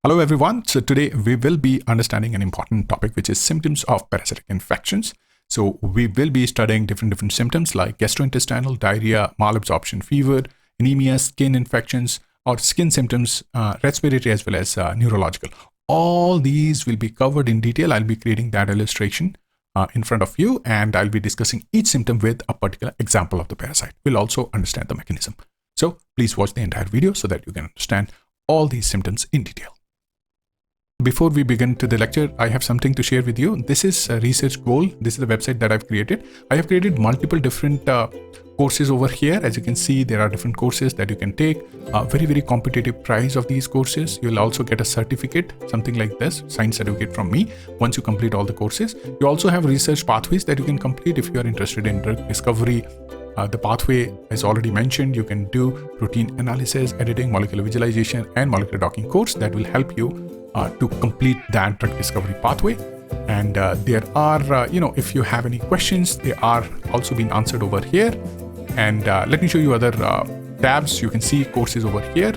Hello everyone. So today we will be understanding an important topic, which is symptoms of parasitic infections. So we will be studying different symptoms like gastrointestinal, diarrhea, malabsorption, fever, anemia, skin infections or skin symptoms, respiratory as well as neurological. All these will be covered in detail. I'll be creating that illustration in front of you, and I'll be discussing each symptom with a particular example of the parasite. We'll also understand the mechanism. So please watch the entire video so that you can understand all these symptoms in detail. Before we begin to the lecture, I have something to share with you. This is a research goal. This is the website that I've created. I have created multiple different courses over here. As you can see, there are different courses that you can take. Very competitive price of these courses. You'll also get a certificate, something like this, science certificate from me, once you complete all the courses. You also have research pathways that you can complete if you are interested in drug discovery. The pathway is already mentioned. You can do protein analysis, editing, molecular visualization, and molecular docking course that will help you to complete that drug discovery pathway. And there are, if you have any questions, they are also being answered over here. And let me show you other tabs. You can see courses over here.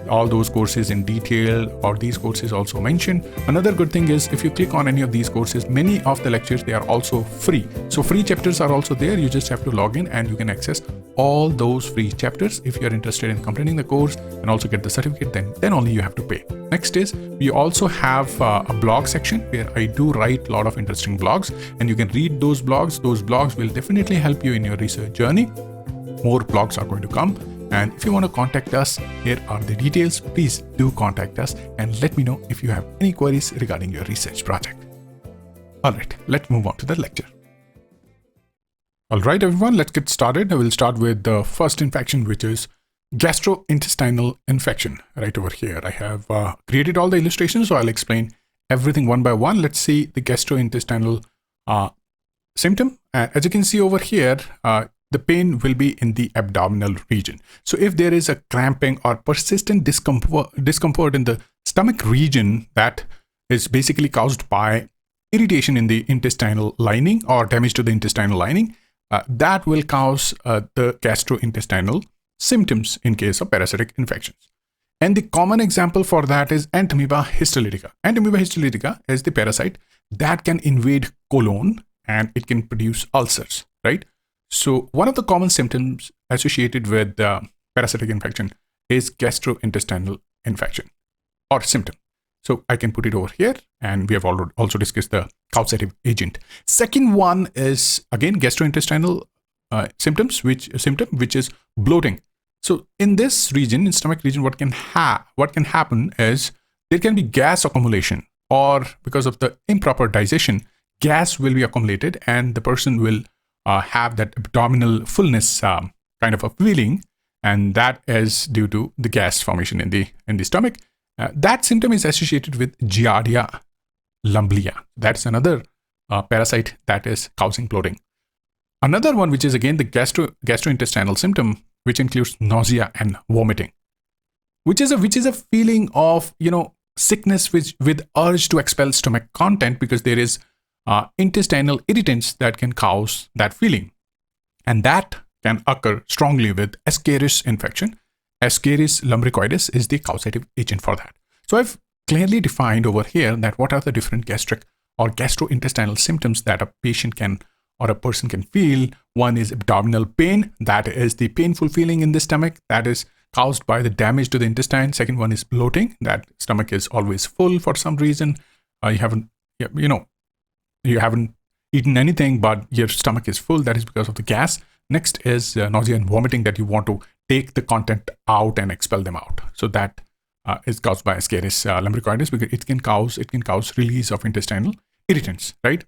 All those courses in detail, or these courses also mentioned. Another good thing is if you click on any of these courses, many of the lectures, they are also free. So free chapters are also there. You just have to log in and you can access all those free chapters. If you're interested in completing the course and also get the certificate, then only you have to pay. Next is we also have a blog section where I do write a lot of interesting blogs, and you can read those blogs. Those blogs will definitely help you in your research journey. More blogs are going to come. And if you want to contact us, here are the details. Please do contact us and let me know if you have any queries regarding your research project. All right, let's move on to the lecture. All right, everyone, let's get started. I will start with the first infection, which is gastrointestinal infection. Right over here, I have created all the illustrations, so I'll explain everything one by one. Let's see the gastrointestinal symptom. As you can see over here, the pain will be in the abdominal region. So if there is a cramping or persistent discomfort in the stomach region, that is basically caused by irritation in the intestinal lining or damage to the intestinal lining, that will cause the gastrointestinal symptoms in case of parasitic infections. And the common example for that is Entamoeba histolytica. Entamoeba histolytica is the parasite that can invade colon and it can produce ulcers, right? So one of the common symptoms associated with parasitic infection is gastrointestinal infection or symptom. So I can put it over here, and we have also discussed the causative agent. Second one is again gastrointestinal symptom, which is bloating. So in this region, in stomach region, what can happen is there can be gas accumulation, or because of the improper digestion, gas will be accumulated and the person will have that abdominal fullness kind of a feeling, and that is due to the gas formation in the stomach. That symptom is associated with Giardia lumblia. That's another parasite that is causing bloating. Another one, which is again the gastrointestinal symptom, which includes nausea and vomiting, which is a feeling of sickness with urge to expel stomach content, because there is intestinal irritants that can cause that feeling, and that can occur strongly with Ascaris infection. Ascaris lumbricoides is the causative agent for that. So I've clearly defined over here that what are the different gastric or gastrointestinal symptoms that a patient can or a person can feel. One is abdominal pain, that is the painful feeling in the stomach that is caused by the damage to the intestine. Second one is bloating, that stomach is always full for some reason. You haven't eaten anything, but your stomach is full. That is because of the gas. Next is nausea and vomiting, that you want to take the content out and expel them out. So that is caused by Ascaris lumbricoides, because it can cause release of intestinal irritants, right?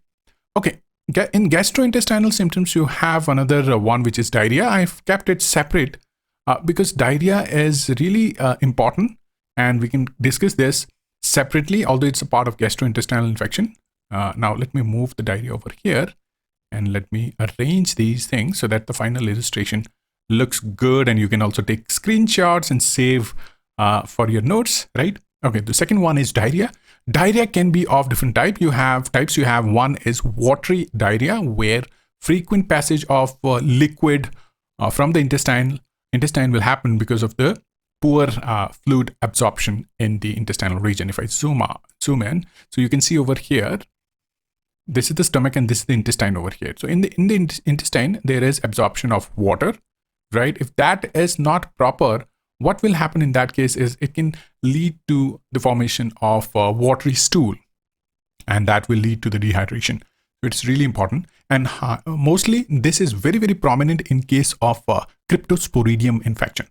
Okay. In gastrointestinal symptoms, you have another one, which is diarrhea. I've kept it separate because diarrhea is really important, and we can discuss this separately, although it's a part of gastrointestinal infection. Now let me move the diarrhea over here and let me arrange these things so that the final illustration looks good, and you can also take screenshots and save for your notes, right? Okay, the second one is diarrhea. Diarrhea can be of different types. You have one is watery diarrhea, where frequent passage of liquid from the intestine will happen because of the poor fluid absorption in the intestinal region. If I zoom in, so you can see over here, this is the stomach and this is the intestine over here. So in the intestine, there is absorption of water, right? If that is not proper, what will happen in that case is it can lead to the formation of watery stool, and that will lead to the dehydration. So it's really important. And mostly this is very, very prominent in case of Cryptosporidium infection,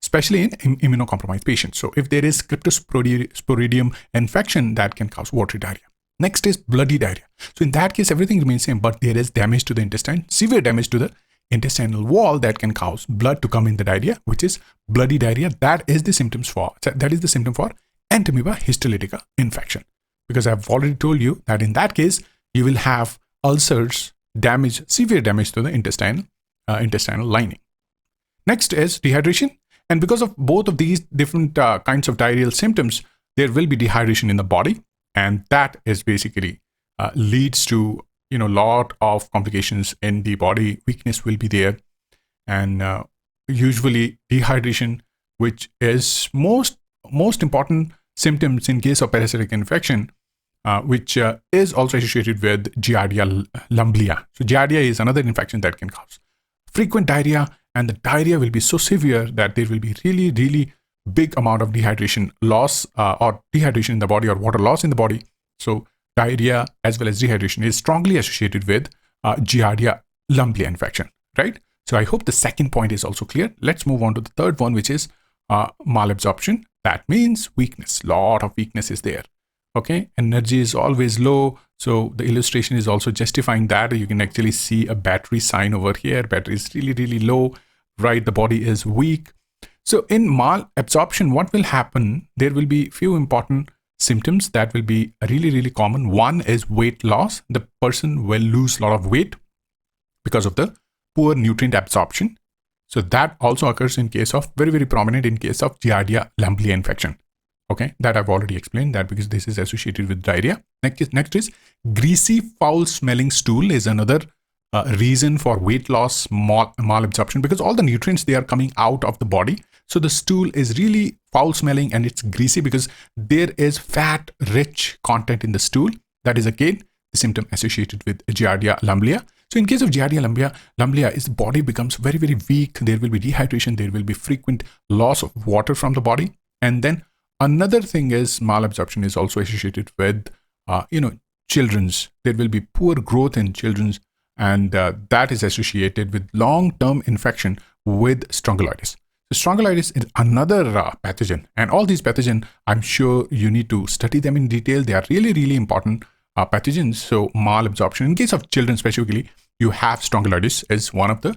especially in immunocompromised patients. So if there is Cryptosporidium infection, that can cause watery diarrhea. Next is bloody diarrhea. So in that case, everything remains same, but there is damage to the intestine, severe damage to the intestinal wall that can cause blood to come in the diarrhea, which is bloody diarrhea. That is the symptom for Entamoeba histolytica infection. Because I've already told you that in that case, you will have ulcers, damage, severe damage to the intestinal lining. Next is dehydration. And because of both of these different kinds of diarrheal symptoms, there will be dehydration in the body. And that is basically leads to, lot of complications in the body. Weakness will be there. And usually dehydration, which is most important symptoms in case of parasitic infection, which is also associated with Giardia lumblia. So Giardia is another infection that can cause frequent diarrhea, and the diarrhea will be so severe that there will be really, really big amount of dehydration loss or dehydration in the body or water loss in the body. So diarrhea as well as dehydration is strongly associated with Giardia lumblia infection, right? So I hope the second point is also clear. Let's move on to the third one, which is malabsorption. That means weakness. Lot of weakness is there. Okay, energy is always low. So the illustration is also justifying that. You can actually see a battery sign over here. Battery is really, really low, right? The body is weak. So in malabsorption, what will happen? There will be few important symptoms that will be really, really common. One is weight loss. The person will lose a lot of weight because of the poor nutrient absorption. So that also occurs in case of, very, very prominent in case of Giardia lumblia infection. Okay, that I've already explained that because this is associated with diarrhea. Next is greasy, foul-smelling stool is another reason for weight loss, malabsorption, because all the nutrients, they are coming out of the body. So the stool is really foul-smelling and it's greasy because there is fat-rich content in the stool. That is again the symptom associated with Giardia lumblia. So in case of Giardia lumblia, is the body becomes very, very weak. There will be dehydration. There will be frequent loss of water from the body. And then another thing is malabsorption is also associated with, children's. There will be poor growth in children's, and that is associated with long-term infection with Strongyloides. So Strongyloides is another pathogen, and all these pathogens, I'm sure you need to study them in detail. They are really, really important pathogens. So malabsorption, in case of children specifically, you have Strongyloides as one of the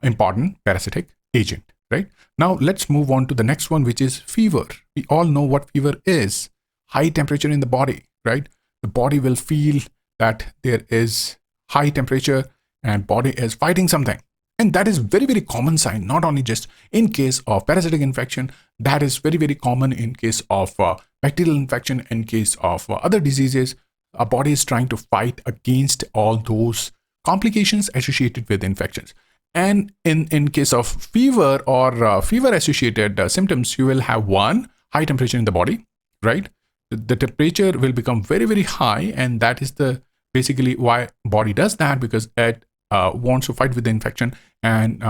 important parasitic agent. Right? Now, let's move on to the next one, which is fever. We all know what fever is. High temperature in the body, right? The body will feel that there is high temperature and body is fighting something. And that is very, very common sign, not only just in case of parasitic infection, that is very, very common in case of bacterial infection, in case of other diseases. Our body is trying to fight against all those complications associated with infections. And in case of fever or fever-associated symptoms, you will have one, high temperature in the body, right? The temperature will become very, very high, and that is the basically why body does that, because it wants to fight with the infection and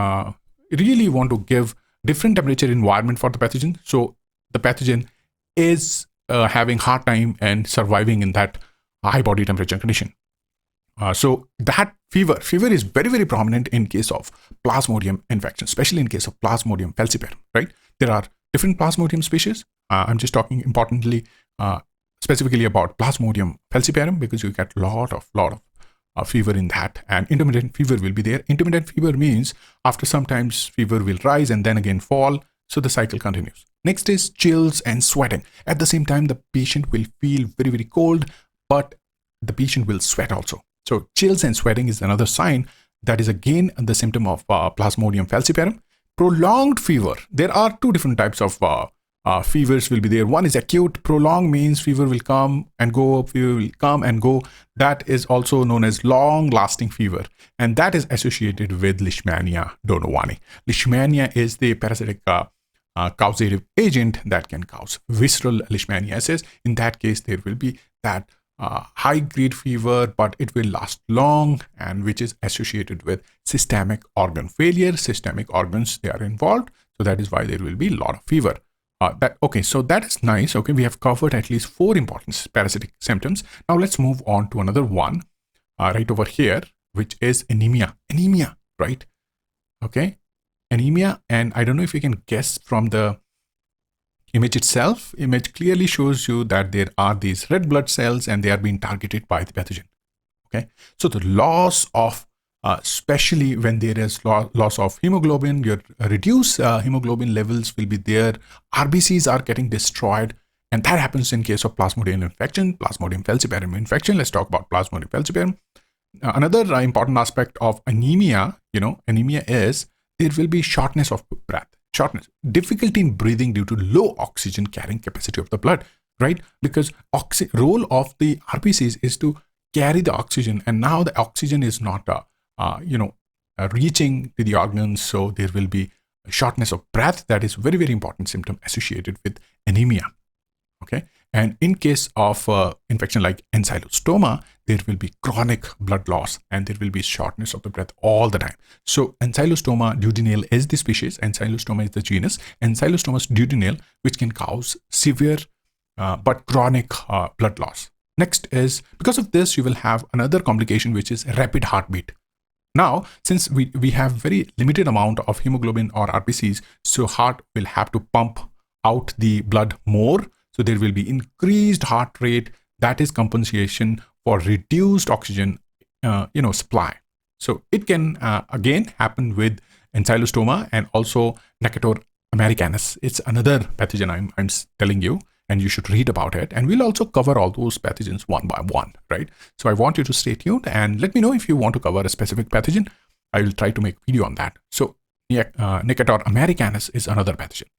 really want to give different temperature environment for the pathogen. So the pathogen is having hard time and surviving in that high body temperature condition. So that fever is very, very prominent in case of Plasmodium infection, especially in case of Plasmodium falciparum, right? There are different Plasmodium species. I'm just talking importantly, specifically about Plasmodium falciparum, because you get lot of fever in that, and intermittent fever will be there. Intermittent fever means after sometimes fever will rise and then again fall. So the cycle continues. Next is chills and sweating. At the same time, the patient will feel very, very cold, but the patient will sweat also. So chills and sweating is another sign that is again the symptom of Plasmodium falciparum. Prolonged fever. There are two different types of fevers will be there. One is acute. Prolonged means fever will come and go, fever will come and go. That is also known as long-lasting fever. And that is associated with Leishmania donovani. Leishmania is the parasitic causative agent that can cause visceral leishmaniasis. In that case, there will be that high-grade fever, but it will last long, and which is associated with systemic organ failure. Systemic organs, they are involved, so that is why there will be a lot of fever. Okay, so that is nice. Okay, we have covered at least 4 important parasitic symptoms. Now let's move on to another one right over here, which is anemia. Anemia, right? Okay, anemia, and I don't know if you can guess from the image itself. Image clearly shows you that there are these red blood cells and they are being targeted by the pathogen. Okay, so the loss of especially when there is loss of hemoglobin, your reduced hemoglobin levels will be there. RBCs are getting destroyed, and that happens in case of Plasmodium infection, Plasmodium falciparum infection. Let's talk about Plasmodium falciparum. Another important aspect of anemia, anemia is there will be shortness of breath, difficulty in breathing due to low oxygen carrying capacity of the blood, right? Because role of the RBCs is to carry the oxygen, and now the oxygen is not reaching to the organs, so there will be shortness of breath. That is very, very important symptom associated with anemia. Okay, and in case of infection like Ancylostoma, there will be chronic blood loss and there will be shortness of the breath all the time. So Ancylostoma duodenale is the species, Ancylostoma is the genus, Ancylostoma duodenale, which can cause severe but chronic blood loss. Next is, because of this, you will have another complication, which is rapid heartbeat. Now, since we have very limited amount of hemoglobin or RBCs, so heart will have to pump out the blood more. So there will be increased heart rate. That is compensation for reduced oxygen, supply. So it can again happen with Ancylostoma and also Necator americanus. It's another pathogen I'm telling you, and you should read about it. And we'll also cover all those pathogens one by one, right? So I want you to stay tuned and let me know if you want to cover a specific pathogen. I will try to make a video on that. So Necator americanus is another pathogen.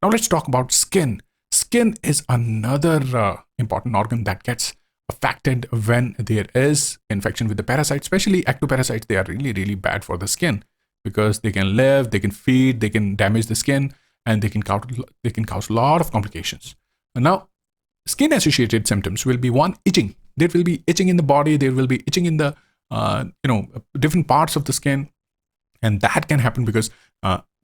Now let's talk about skin. Skin is another important organ that gets affected when there is infection with the parasites, especially ectoparasites. They are really, really bad for the skin because they can live, they can feed, they can damage the skin, and they can cause a lot of complications. Now, skin-associated symptoms will be one, itching. There will be itching in the body. There will be itching in the different parts of the skin, and that can happen because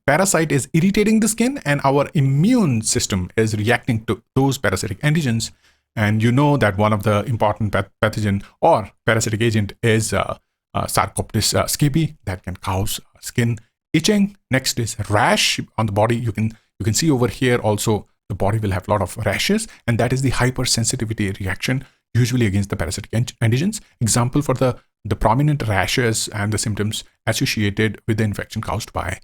parasite is irritating the skin, and our immune system is reacting to those parasitic antigens. And you know that one of the important pathogen or parasitic agent is Sarcoptes scabiei that can cause skin itching. Next is rash on the body. You can see over here also. The body will have a lot of rashes, and that is the hypersensitivity reaction usually against the parasitic antigens. Example for the prominent rashes and the symptoms associated with the infection caused by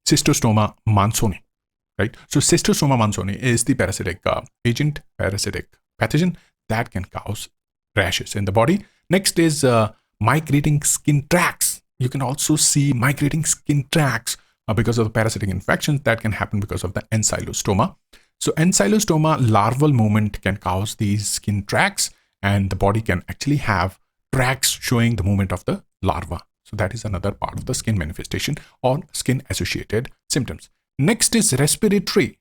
Schistosoma mansoni, right? So Schistosoma mansoni is the parasitic agent, parasitic pathogen that can cause rashes in the body. Next is migrating skin tracts. You can also see migrating skin tracts because of the parasitic infections that can happen because of the Ancylostoma. So Ancylostoma larval movement can cause these skin tracts, and the body can actually have tracts showing the movement of the larva. So that is another part of the skin manifestation or skin associated symptoms. Next is respiratory.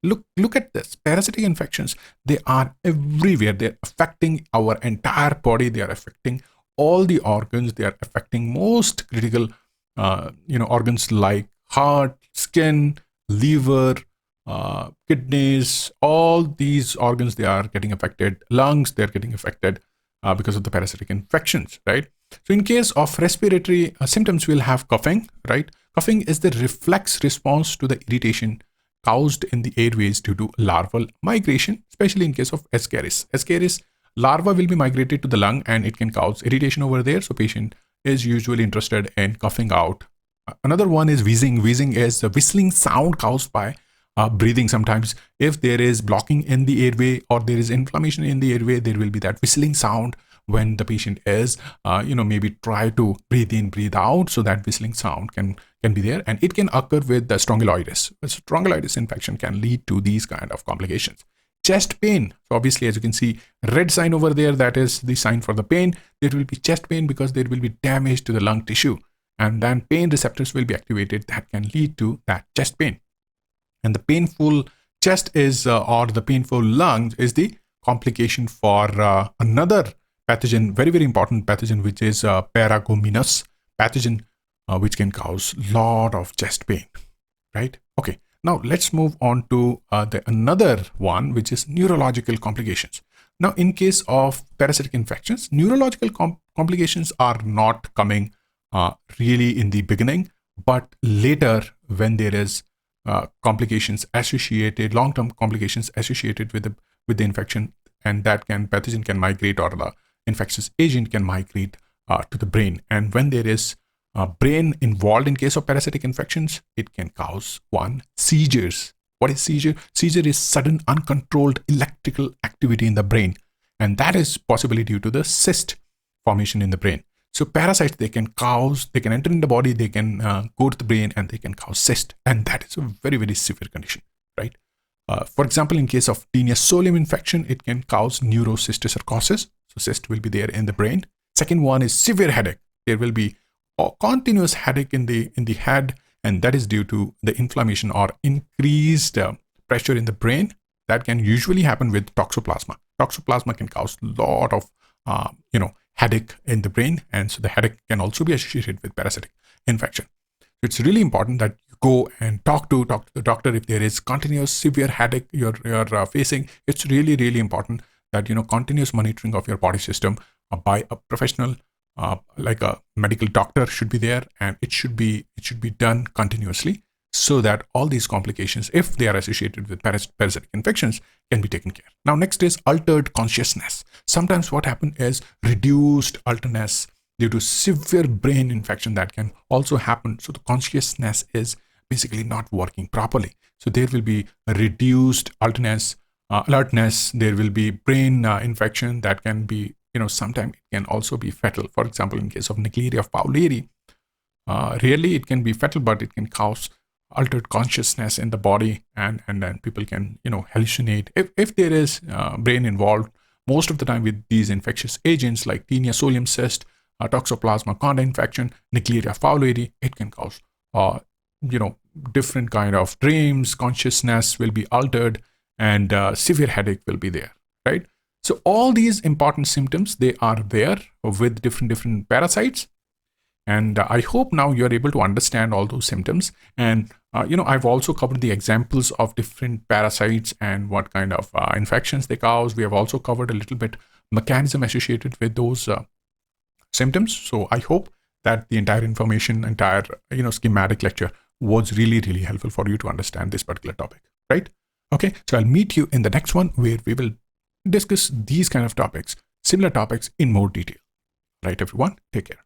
Look at this. Parasitic infections, they are everywhere. They're affecting our entire body. They are affecting all the organs. They are affecting most critical organs like heart, skin, liver, kidneys. All these organs, they are getting affected. Lungs, they're getting affected because of the parasitic infections, right? So in case of respiratory symptoms, we'll have coughing, right? Coughing is the reflex response to the irritation caused in the airways due to larval migration, especially in case of Ascaris. Ascaris larva will be migrated to the lung and it can cause irritation over there. So patient is usually interested in coughing out. Another one is wheezing. Wheezing is the whistling sound caused by breathing. Sometimes if there is blocking in the airway or there is inflammation in the airway, there will be that whistling sound when the patient is, maybe try to breathe in, breathe out. So that whistling sound can be there, and it can occur with the Strongyloides. The Strongyloides infection can lead to these kind of complications. Chest pain. So obviously, as you can see, red sign over there, that is the sign for the pain. There will be chest pain because there will be damage to the lung tissue. and then pain receptors will be activated that can lead to that chest pain. And the painful chest is, or the painful lungs is the complication for another pathogen, very, very important pathogen, which is Paragonimus pathogen, which can cause a lot of chest pain, right? Okay, now let's move on to another one, which is neurological complications. Now, in case of parasitic infections, neurological complications are not coming really in the beginning, but later when there is complications associated, long-term complications associated with the infection, and that pathogen can migrate, or the infectious agent can migrate to the brain. And when there is brain involved in case of parasitic infections, it can cause seizures. What is seizure? Seizure is sudden uncontrolled electrical activity in the brain, and that is possibly due to the cyst formation in the brain. So parasites, they can enter in the body, they can go to the brain, and they can cause cyst, and that is a very, very severe condition, right? For example, in case of Taenia solium infection, it can cause neurocystosarcosis. So cyst will be there in the brain. Second one is severe headache. There will be a continuous headache in the head, and that is due to the inflammation or increased pressure in the brain. That can usually happen with toxoplasma. Toxoplasma can cause a lot of headache in the brain, and so the headache can also be associated with parasitic infection. So it's really important that you go and talk to the doctor if there is continuous severe headache you're facing. It's really, really important that continuous monitoring of your body system by a professional, like a medical doctor, should be there, and it should be done continuously, so that all these complications, if they are associated with parasitic infections, can be taken care. Now, next is altered consciousness. Sometimes what happens is reduced alertness due to severe brain infection. That can also happen. So the consciousness is basically not working properly. So there will be a reduced alertness. There will be brain infection that can be, sometimes it can also be fatal. For example, in case of Neisseria fowleri, rarely it can be fatal, but it can cause altered consciousness in the body, and then people can hallucinate if there is brain involved. Most of the time with these infectious agents like Taenia solium cyst, Toxoplasma gondii infection, Neisseria fowleri, it can cause different kind of dreams, consciousness will be altered, and severe headache will be there, right? So all these important symptoms, they are there with different parasites. And I hope now you're able to understand all those symptoms. And, I've also covered the examples of different parasites and what kind of infections they cause. We have also covered a little bit mechanism associated with those symptoms. So I hope that the entire schematic lecture was really, really helpful for you to understand this particular topic, right? Okay, so I'll meet you in the next one, where we will discuss these kind of topics, similar topics, in more detail. Right, everyone? Take care.